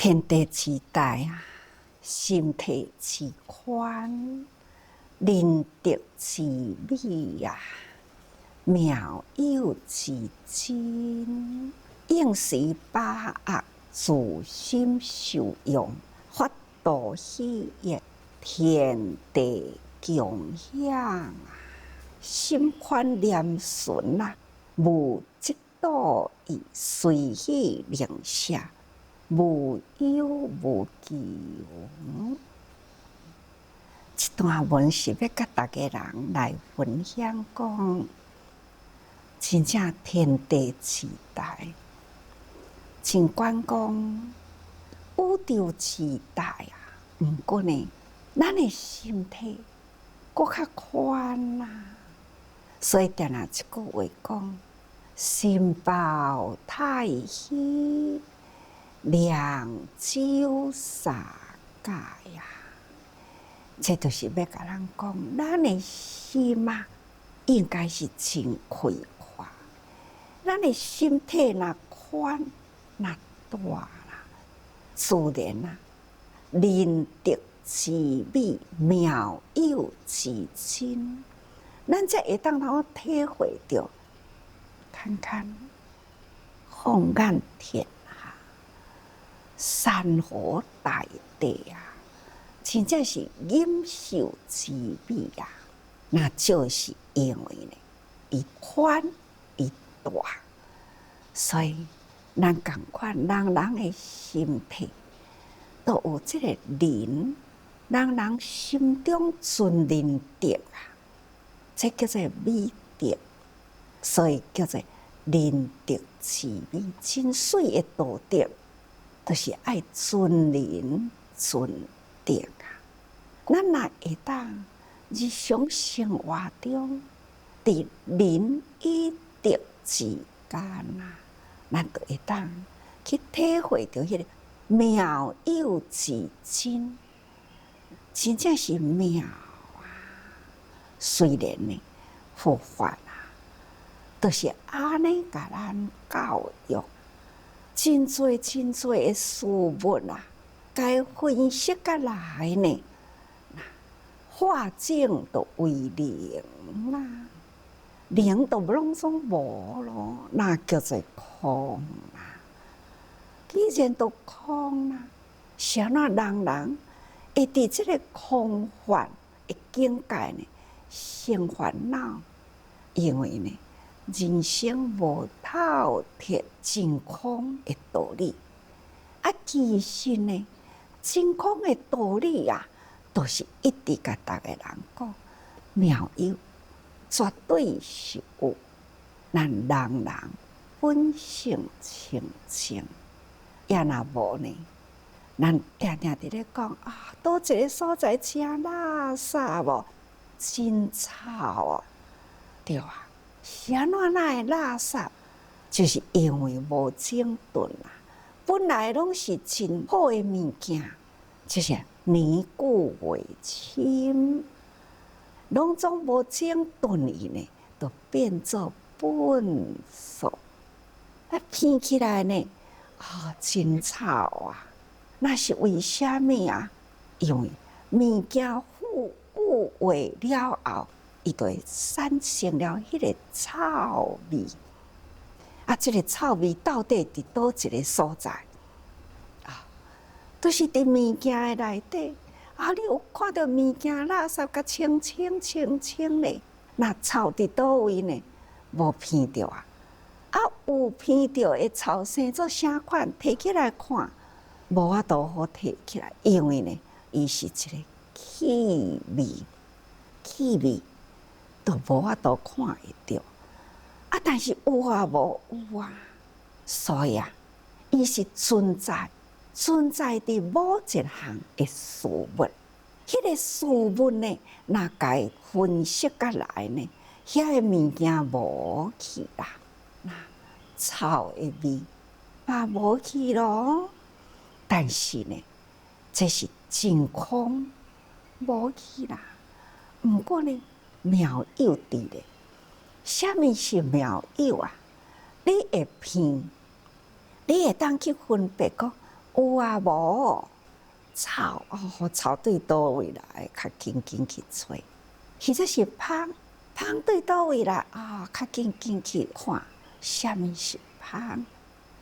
天地之大啊，心体之宽，仁德之美啊，妙有之精，应时把握，自心受用，法度喜悦，天地共享啊！心宽念顺啊，无嫉妒意，随喜灵舍，无忧无忌。这段文是要甲大家人来分享讲，真正天地之大，尽管讲宇宙之大啊，毋过呢，咱的心体搁较宽啊。所以定定一句话讲：心包太虚，量周沙界啊。这就是要甲咱讲，咱的心啊，应该是真开阔。咱的心体若宽若大啦，自然啊，仁德之美，妙有之精，咱才会当通体会到，看看放眼天下，山河大地啊，真正是忍受之美啊！那就是因为呢，伊宽伊大，所以咱共款人的心体都有这个仁，人心中存仁德啊，这叫做美德，所以叫做仁德之美。真水的道德，就是爱尊仁尊德啊。咱若会当日常生活中，伫仁与德之间啊，咱就会当去体会到迄个妙有之精，真正是妙啊！虽然呢，佛法啊，都是安尼甲咱教育，真多的事物啊，该分析甲来呢，化整就为零啦，零就拢总无咯，那叫做空啊！既然都空啦，啥那人会伫这个空幻的境界呢，生烦恼？因为呢，人生无透彻真空的道理。啊，其实呢，真空的道理啊，都是一直甲大家人讲，妙有，绝对是有。咱人本性清净，也若无呢，咱定定伫咧讲啊，倒一个所在真垃圾无，真臭啊，对啊，是安怎哪会垃圾？就是因为无整顿啊。本来拢是真好的物件，就是年久未侵，拢总无整顿伊呢，就变做粪扫。啊，闻起来呢，啊，真臭啊！那是为虾米啊？因为物件腐朽坏了后，伊就会产生了迄个臭味。啊，这个臭味到底伫倒一个所在？啊，都是伫物件的内底。啊，你有看到物件垃圾甲清清咧？那臭伫倒位呢？无闻到啊！啊，有闻到会臭生做啥款？摕起来看，无法度好摕起来，因为呢，伊是一个气味都无法度看会到。啊，但是有啊无有啊，所以啊，伊是存在伫某一项的事物。迄个事物呢，若该分析甲来呢，遐个物件无去啦，那臭的味嘛无去咯。但是呢，这是真空无去啦。毋过呢，妙有伫咧。啥物是妙有啊？你会闻，你会当去分别讲有啊无？草哦，草对倒位来，较紧紧去找。或者是芳，芳对倒位来啊，较紧紧去看，什么是芳？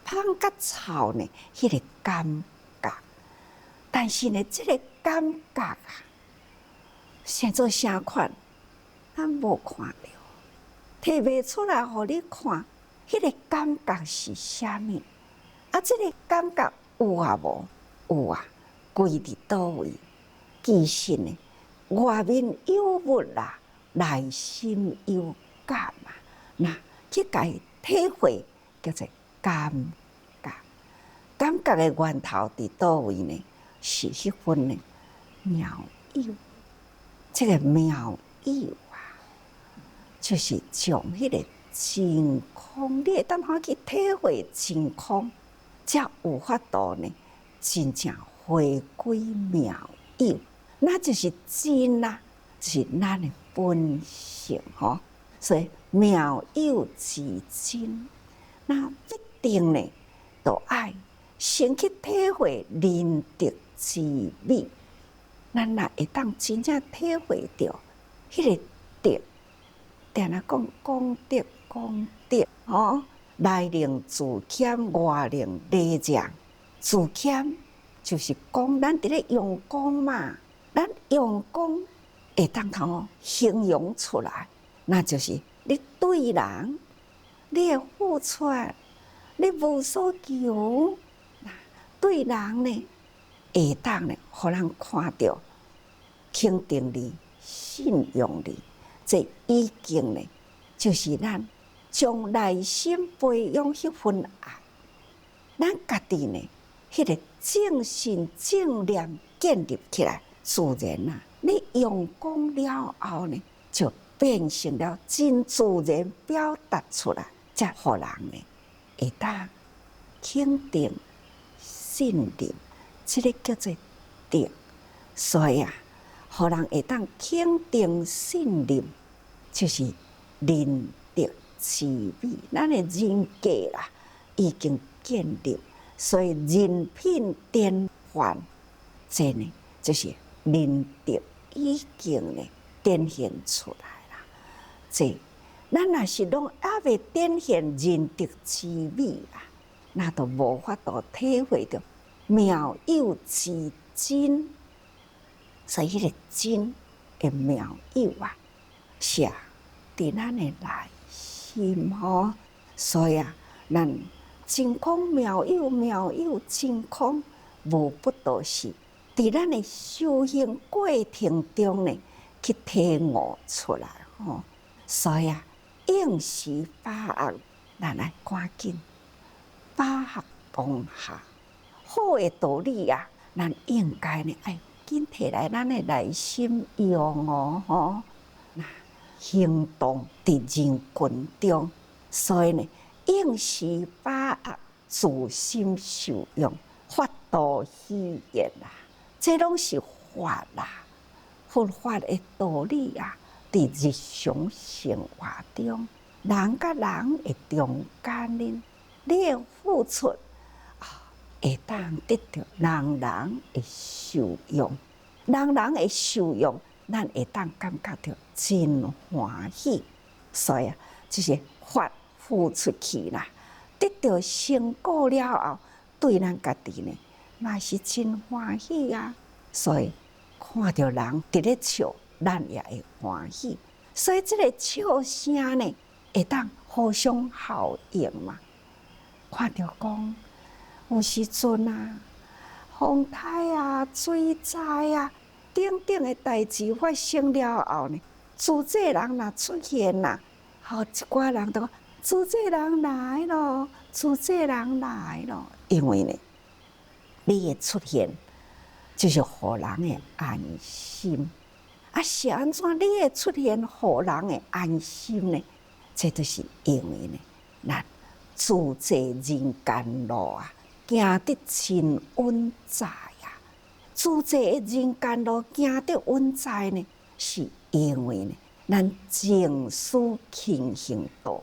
芳甲草呢，迄个感觉。但是呢，这个感觉啊，现做啥款，咱无看到，摕袂出来，互你看，迄个感觉是啥物？啊，这个感觉有啊无？有啊。贵伫倒位？其实呢，外面有物啦，内心有感啊。那去甲伊体会，叫做感觉。感觉的源头伫倒位呢？是迄份呢妙有。这个妙有啊，就是将迄个真空，你会当好去体会真空，才有法度呢，真正回归妙有，那就是真啦，就是咱的本性吼。所以妙有之真，那一定呢，都爱先去体会仁德之美。咱若会当真正体会到迄个德，定来讲德讲德吼，内令自谦，外令礼让。自谦就是讲咱伫咧用功嘛，咱用功会当通形容出来，那就是你对人，你的付出，你无所求，对人呢，会当呢，互人看到肯定你、信用你，这已经呢，就是咱将内心培养迄份爱，咱家己呢。迄个正信正念建立起来，自然啊，你用功了后呢，就变成了真自然表达出来，才互人呢会当肯定、信任，这个叫做德。所以啊，互人会当肯定、信任，就是仁德之美，咱的人格啦，已经建立。所以人品典范，这呢就是仁德已经呢展现出来啦。这咱若是拢还未展现仁德之美啦，那都无法度体会到妙有之真。所以迄个真的妙有啊，是伫咱的内心吼。所以啊，咱。真空妙有，妙有真空，无不都是伫咱的修行过程中呢，去体悟出来吼。所以啊，应时把握，咱来赶紧把握当下。好的道理啊，咱应该呢爱紧摕来咱的内心用哦吼。那行动伫人群中，所以呢。应时把握，自心受用，法度虚言啦，这拢是法啦，佛法的道理啊。伫日常生活中，人甲人的中间呢，你的付出啊，会当得到人人的受用，人人的受用，咱会当感觉到真欢喜。所以啊，这些法。付出去啦，得到成果了后，对咱家己呢，嘛是真欢喜啊。所以看到人伫咧笑，咱也会欢喜。所以这个笑声呢，会当互相效应嘛。看到讲，有时阵啊，风台啊、水灾啊，等等的代志发生了后呢，主治人若出现啦，好一寡人都。主治人来咯，主治人来咯。因为呢，你的出现就是互人的安心。啊，是安怎？你的出现互人的安心呢？这就是因为呢，咱自在人间路啊，行得真稳在啊。自在的人間路行得穩在呢，是因為呢，咱正思輕行道，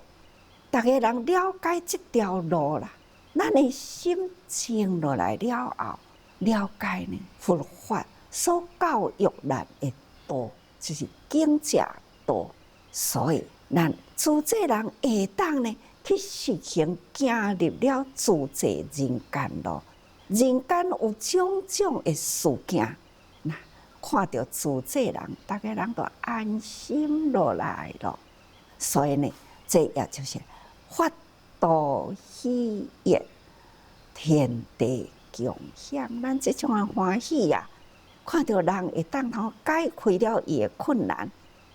大家人了解這條路啦，咱的心静落来了后，了解呢佛法所教育咱的道，就是境界道。所以咱自济人会当呢去实行行入了自济人间路。人间有种种的事件，那看到自济人，大家人都安心落来了。所以呢，这也就是法度喜悦，天地共享。咱这种的欢喜呀，看到人会当头解开了伊的困难，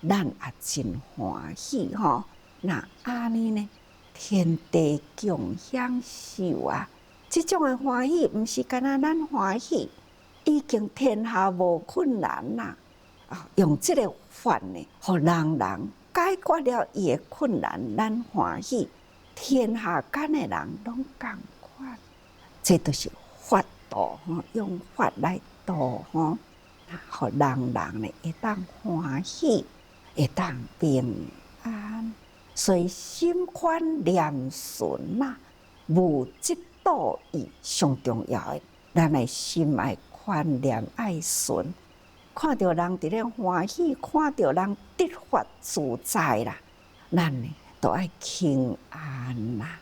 咱也真欢喜吼。那安尼呢，天地共享受啊！这种的欢喜，毋是干那咱欢喜，已经天下无困难啦。用这个法呢，互人人解决了伊的困难，咱欢喜，天下间的人拢共款。这都是法度吼，用法来度吼，互人人呢会当欢喜，会当平安。所以心宽念顺呐，无嫉妒意上重要的。咱的心爱宽念爱顺，看到人伫咧欢喜，看到人得法自在啦，咱呢都爱轻安啦。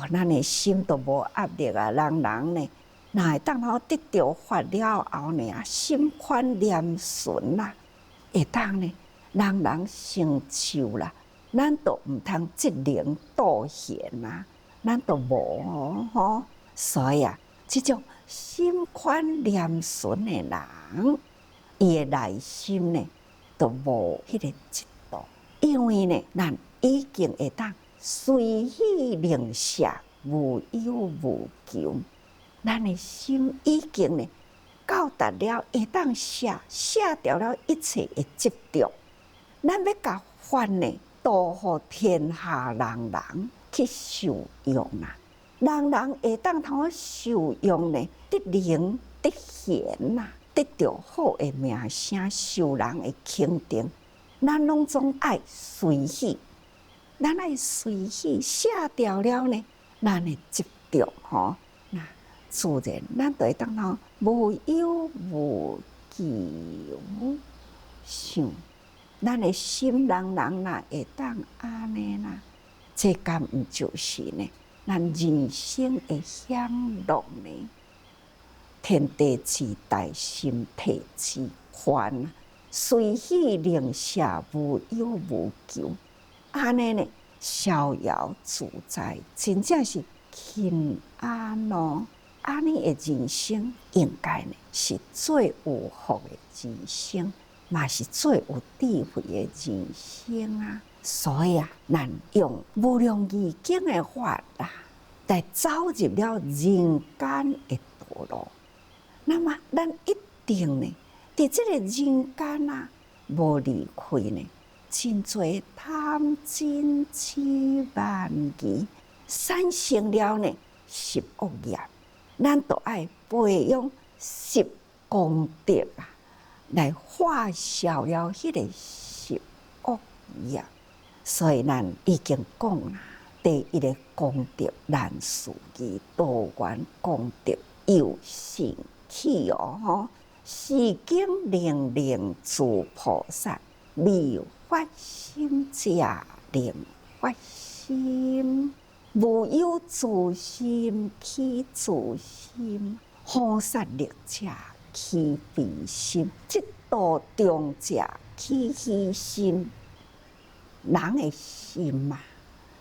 咱的心都无压力啊！人呢，若会当好得到法了后呢，心宽念顺啦，会当呢，人成就啦。咱都毋通积灵惰闲啊，咱都无吼。所以这种心宽念顺的人，伊的内心呢，都无迄个嫉妒，因为呢，咱已经会当随喜零舍，无忧无求。咱的心已经呢，到达了会当卸掉了一切的执着。咱要甲法呢，度互天下人去受用啊！人会当通受用呢，得灵得贤呐，得到好的名声，受人的肯定。咱拢总爱随喜，咱爱随喜，卸掉了呢，咱的执着吼，那自然咱就会当通无忧无求想。咱的心人啦会当安尼啦，这敢毋就是呢？咱人生的享乐呢？天地之大，心体之宽，随喜零舍，无忧无求，安尼呢，逍遥自在，真正是轻安咯。安尼的人生，应该呢是最有福的人生。嘛是最有智慧的人生啊！所以咱用无量义经的法来走入了人间的道路。那么，咱一定呢，伫这个人间无离开呢，真侪贪嗔痴慢疑产生了呢十恶业，咱都爱培养十功德啊！来化消了迄个十恶业，所以咱已经讲啦，第一个功德难事义，多元功德有性起吼，是经令令诸菩萨，妙法心加令法心，无有自心起自心，菩萨力者。起悲心，嫉妒众者起喜心。人的心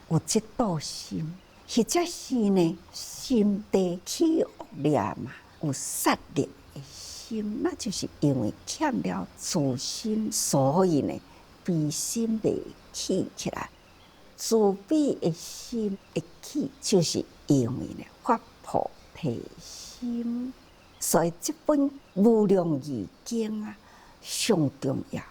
有嫉妒心，或者是呢心地起恶念有杀戮的心，那就是因为欠了自心，所以呢悲心未起起来。自悲的心会起，就是因为呢发菩提心。所以这本无量义经上重要，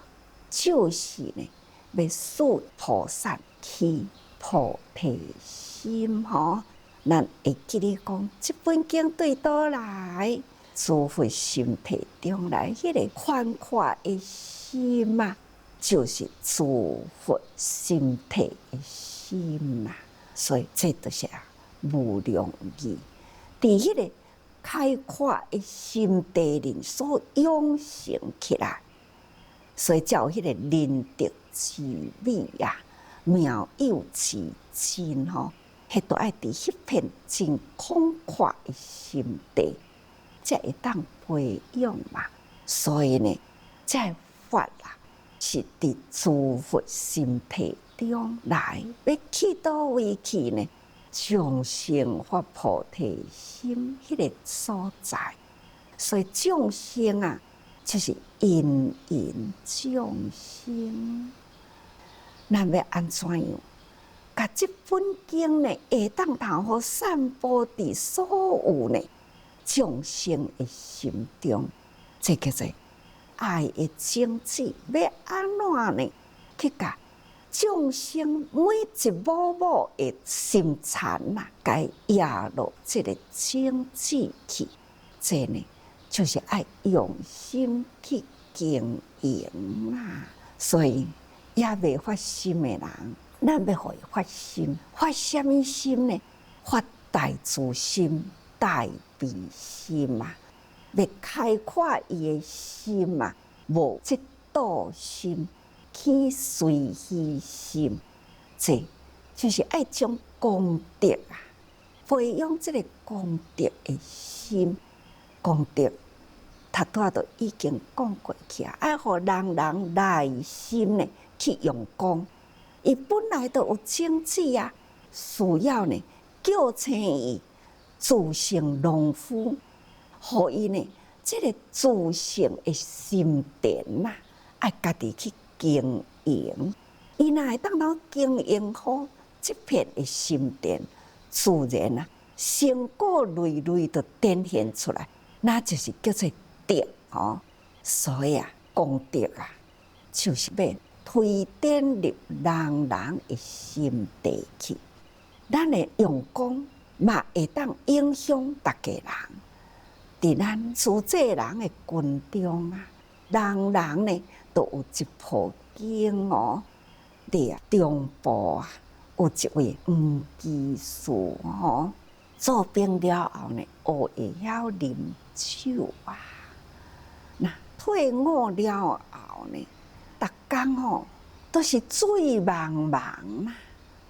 就是呢要使菩萨起菩提心吼。咱会记得讲，这本经对倒来？诸佛心体中来，迄个宽阔的心就是诸佛心体的心所以这就是无量义，伫迄个开阔的心地里所养成起来，所以叫迄个仁德之美啊，妙有其真吼，迄都爱伫迄片真空阔的心地，才会当培养嘛。所以呢，这法啊，是伫诸佛心体中来，要去倒位去呢？众生发菩提心迄个所在，所以众生啊，就是芸芸众生。咱要安怎样？甲这本经呢，会当头好散播伫所有呢众生的心中，这叫做爱的种子。要安怎呢？去甲众生每一母母的心田啊，该压落这个种子去，这呢就是爱用心去经营啦。所以也未发心的人，咱要互伊发心，发什么心呢？发大慈心、大悲心啊！要开阔伊的心啊，无嫉妒心。去随喜心，这就是爱将功德啊，培养这个功德的心。功德，他都已经讲过去啊，爱互人人耐心呢去用功。伊本来都有种子啊，需要呢叫醒伊自性农夫，互伊呢这个自性的心田呐，爱家己去经营，伊若会当到经营好这片的心田，自然啊，成果累累的展现出来，那就是叫做德哦。所以啊，功德啊，就是要推展入人人的心地去。咱的用功嘛，会当影响大家人，伫咱自济人的群中啊，人人呢。都有一部经哦，伫中部啊，有一位黄居士吼，做兵了后呢，学会晓啉酒啊。那退伍了后呢，逐工吼都是醉茫茫啊，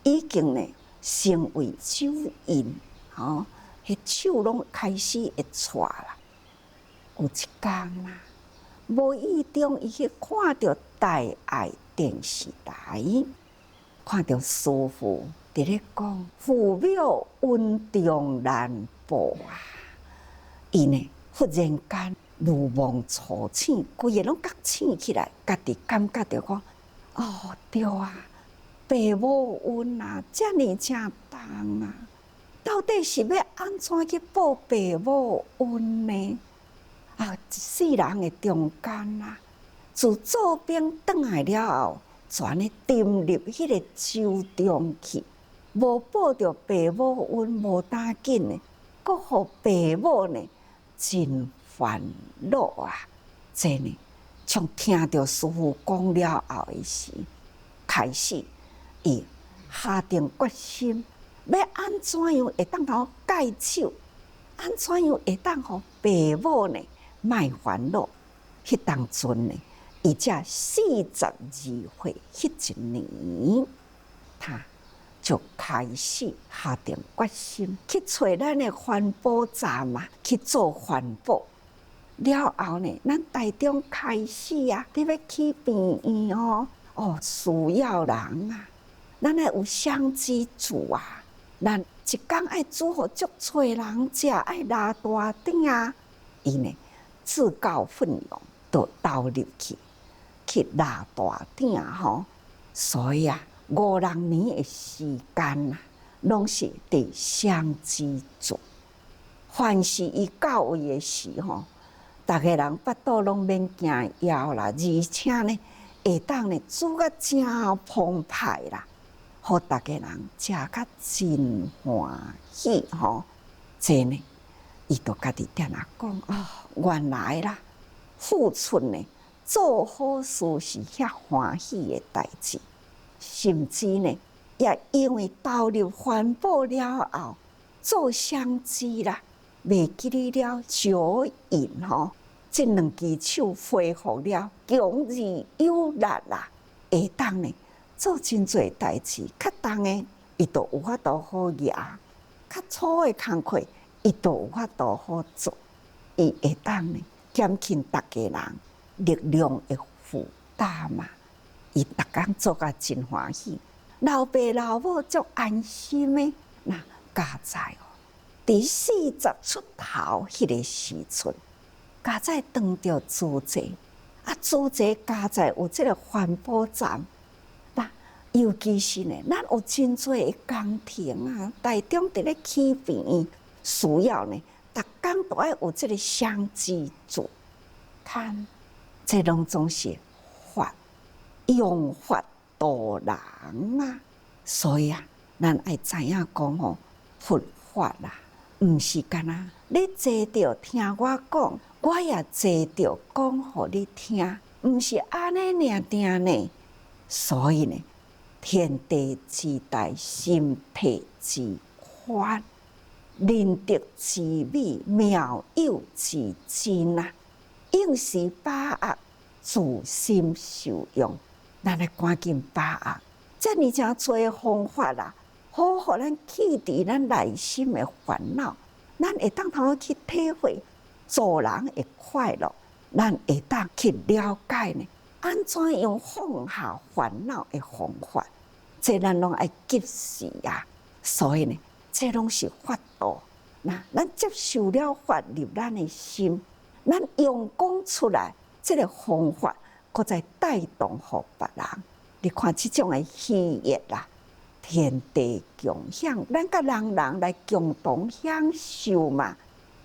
已经呢成为酒瘾吼，迄手拢开始会喘啦。有一天啊。无意中，伊去看到大爱电视台，看到师父伫咧讲“父母恩重难报”啊，伊呢忽然间如梦初醒，规个拢觉醒起来，家己感觉着讲：“哦，对啊，父母恩啊，遮尔正重啊，到底是要安怎去报父母恩呢？”啊，一世人的中间啊，自做兵转来了后，全咧沉入迄个酒中去，无报着父母恩，无打紧呢，阁互父母呢真烦恼啊！这呢，从听到师父讲了后的时，开始伊下定决心，要安怎样会当头戒酒，安怎样会当互父母呢？卖烦恼，迄当阵呢，伊才42岁，迄一年，他就开始下定决心去找咱的环保站啊，去做环保。了后呢，咱台中开始啊，你要去病院哦，需要人啊，咱爱有双机煮啊，咱一工爱煮互足多人食，爱拉大鼎啊，伊呢。自告奋勇，就投入去拉大鼎吼。所以啊，5、6年的时间啊，拢是伫双机做。凡是伊到位的时吼，逐个人巴肚拢免惊枵啦，而且呢，会当呢煮甲真澎湃啦，互逐个人食甲真欢喜吼。这呢。伊就家己定啊讲原来啦，付出呢做好事是遐欢喜的代志，甚至呢也因为投入环保了后，做相机啦，袂记哩了酒饮吼，这两支手恢复了强而有力啦，会当呢做真侪代志，较重的伊都有法度好举，较粗的工课伊都有法度好做，伊会当呢减轻大家人力量的负担嘛，伊逐工做甲真欢喜，老爸老母足安心的。那家在哦，伫40出头迄个时阵，家在当着主席，主席家在有即个环保站，那尤其是呢，咱有真多的工程啊，台中伫咧起病，需要呢，逐工都要有即个相机做，看，这拢总是法用法度人啊，所以啊。咱爱知影讲吼，佛法啦，毋是干那你坐着听我讲，我也坐着讲互你听，毋是安尼尔定呢。所以呢，天地之大，心体之宽，仁德之美，妙有之精啊！应时把握，自心受用。咱来赶紧把握，遮尔诚多方法啦。好，互咱去除咱内心的烦恼，咱会当通去体会做人的快乐，咱会当去了解呢，安怎样放下烦恼的方法，这咱拢爱急时啊。所以呢，这拢是法度。那咱接受了法入咱的心，咱用讲出来，这个方法，搁再带动互别人。你看这种的喜悦啦。天地共享，咱甲人来共同享受嘛。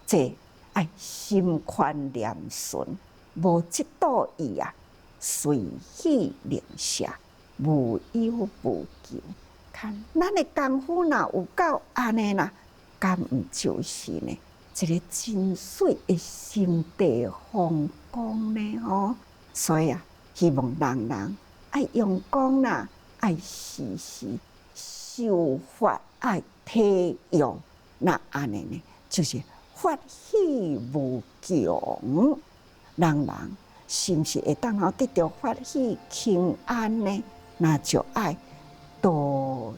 这爱心宽念顺，无嫉妒意啊，随喜灵舍，无忧无求。看咱的功夫若有够安尼啦，敢毋就是呢？一个真水的心地风光呢？吼，所以啊，希望人爱用功啦，爱时时。修法爱体用，那安尼呢，就是法喜无穷。人是毋是会当得到法喜平安呢？那就爱多